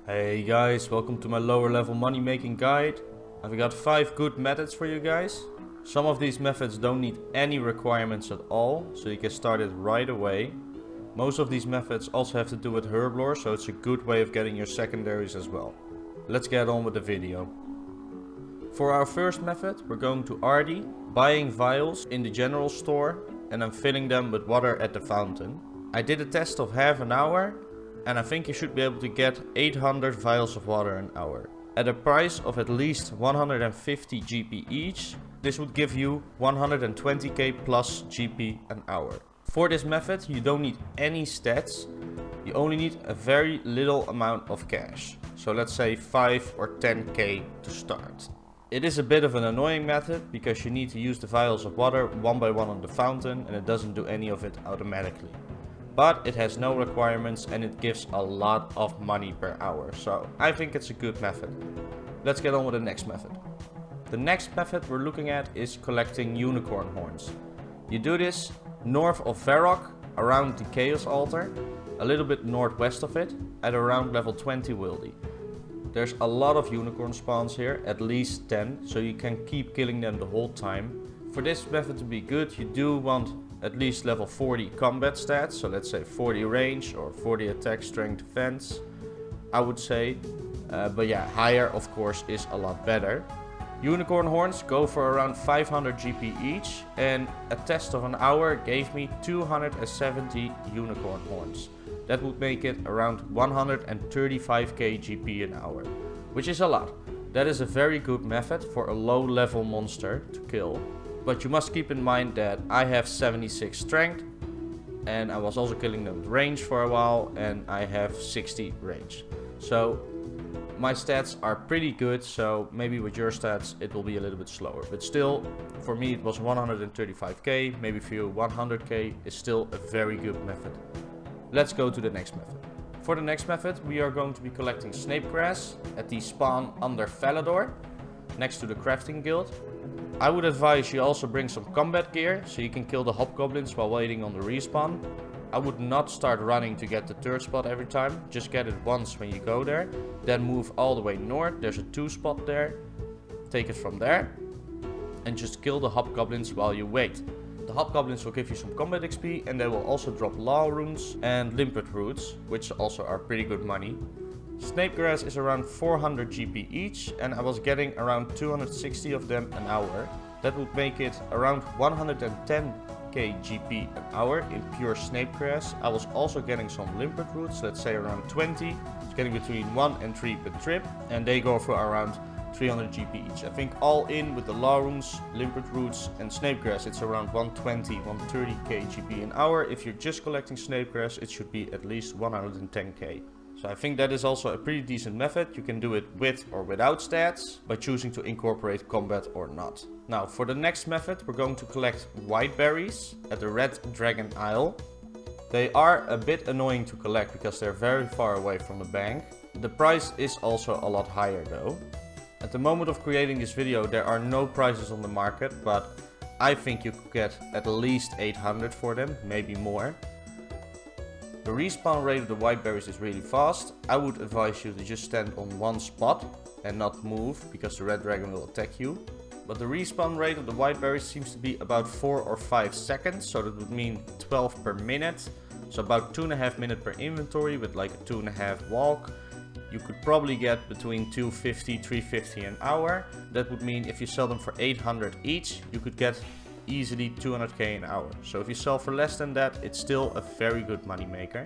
Hey guys, welcome to my lower level money making guide. I've got 5 good methods for you guys. Some of these methods don't need any requirements at all, so you can start it right away. Most of these methods also have to do with herblore, so it's a good way of getting your secondaries as well. Let's get on with the video. For our first method, we're going to Ardy, buying vials in the general store and then filling them with water at the fountain. I did a test of half an hour and I think you should be able to get 800 vials of water an hour. At a price of at least 150 GP each, this would give you 120k plus GP an hour. For this method you don't need any stats, you only need a very little amount of cash. So let's say 5 or 10k to start. It is a bit of an annoying method because you need to use the vials of water one by one on the fountain and it doesn't do any of it automatically. But it has no requirements and it gives a lot of money per hour, so I think it's a good method. Let's get on with the next method. The next method we're looking at is collecting unicorn horns. You do this north of Varrock, around the Chaos Altar, a little bit northwest of it, at around level 20 Wildy. There's a lot of unicorn spawns here, at least 10, so you can keep killing them the whole time. For this method to be good, you do want at least level 40 combat stats, so let's say 40 range or 40 attack, strength, defense, I would say. But yeah, higher of course is a lot better. Unicorn horns go for around 500 GP each, and a test of an hour gave me 270 unicorn horns. That would make it around 135k GP an hour, which is a lot. That is a very good method for a low level monster to kill. But you must keep in mind that I have 76 strength and I was also killing them with range for a while and I have 60 range. So my stats are pretty good, so maybe with your stats it will be a little bit slower. But still, for me it was 135k, maybe for you 100k is still a very good method. Let's go to the next method. For the next method we are going to be collecting snape grass at the spawn under Falador, next to the crafting guild. I would advise you also bring some combat gear, so you can kill the hobgoblins while waiting on the respawn. I would not start running to get the third spot every time, just get it once when you go there. Then move all the way north, there's a 2 spot there. Take it from there and just kill the hobgoblins while you wait. The hobgoblins will give you some combat XP and they will also drop law runes and limpet roots, which also are pretty good money. Snape grass is around 400 GP each and I was getting around 260 of them an hour. That would make it around 110k GP an hour in pure snape grass. I was also getting some limpet roots, let's say around 20. It's getting between 1 and 3 per trip and they go for around 300 GP each. I think all in with the law runes, limpet roots and snape grass it's around 120, 130k GP an hour. If you're just collecting snape grass it should be at least 110k. So I think that is also a pretty decent method. You can do it with or without stats, by choosing to incorporate combat or not. Now for the next method we're going to collect white berries at the Red Dragon Isle. They are a bit annoying to collect because they're very far away from the bank. The price is also a lot higher though. At the moment of creating this video there are no prices on the market, but I think you could get at least 800 for them, maybe more. The respawn rate of the white berries is really fast. I would advise you to just stand on one spot and not move because the red dragon will attack you. But the respawn rate of the white berries seems to be about 4 or 5 seconds, so that would mean 12 per minute. So about 2.5 minutes per inventory with like a 2.5 walk. You could probably get between 250, 350 an hour. That would mean if you sell them for 800 each, you could get easily 200k an hour. So if you sell for less than that, it's still a very good money maker.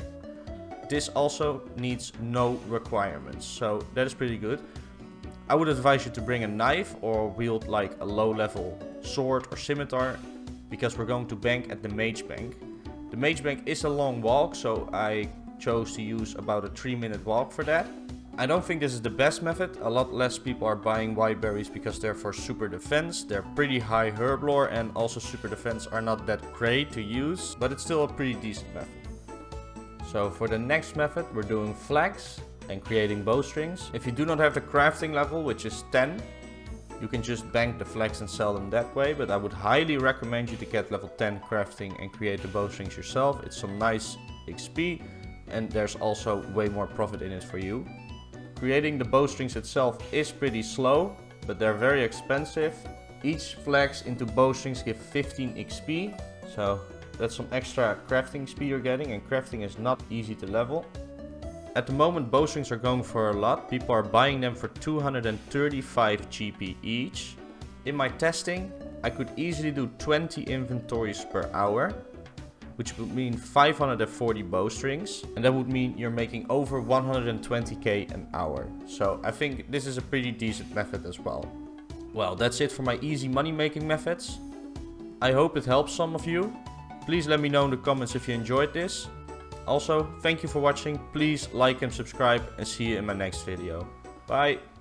This also needs no requirements, so that is pretty good. I would advise you to bring a knife or wield like a low level sword or scimitar, because we're going to bank at the mage bank. The mage bank is a long walk, so I chose to use about a 3-minute walk for that. I don't think this is the best method. A lot less people are buying white berries because they're for super defense. They're pretty high herblore and also super defense are not that great to use, but it's still a pretty decent method. So for the next method we're doing flags and creating bowstrings. If you do not have the crafting level, which is 10, you can just bank the flags and sell them that way, but I would highly recommend you to get level 10 crafting and create the bowstrings yourself. It's some nice XP and there's also way more profit in it for you. Creating the bowstrings itself is pretty slow, but they're very expensive. Each flags into bowstrings give 15 XP, so that's some extra crafting XP you're getting, and crafting is not easy to level. At the moment bowstrings are going for a lot. People are buying them for 235 GP each. In my testing, I could easily do 20 inventories per hour, which would mean 540 bowstrings, and that would mean you're making over 120k an hour. So I think this is a pretty decent method as well. Well, that's it for my easy money making methods. I hope it helps some of you. Please let me know in the comments if you enjoyed this. Also, thank you for watching. Please like and subscribe, and see you in my next video. Bye!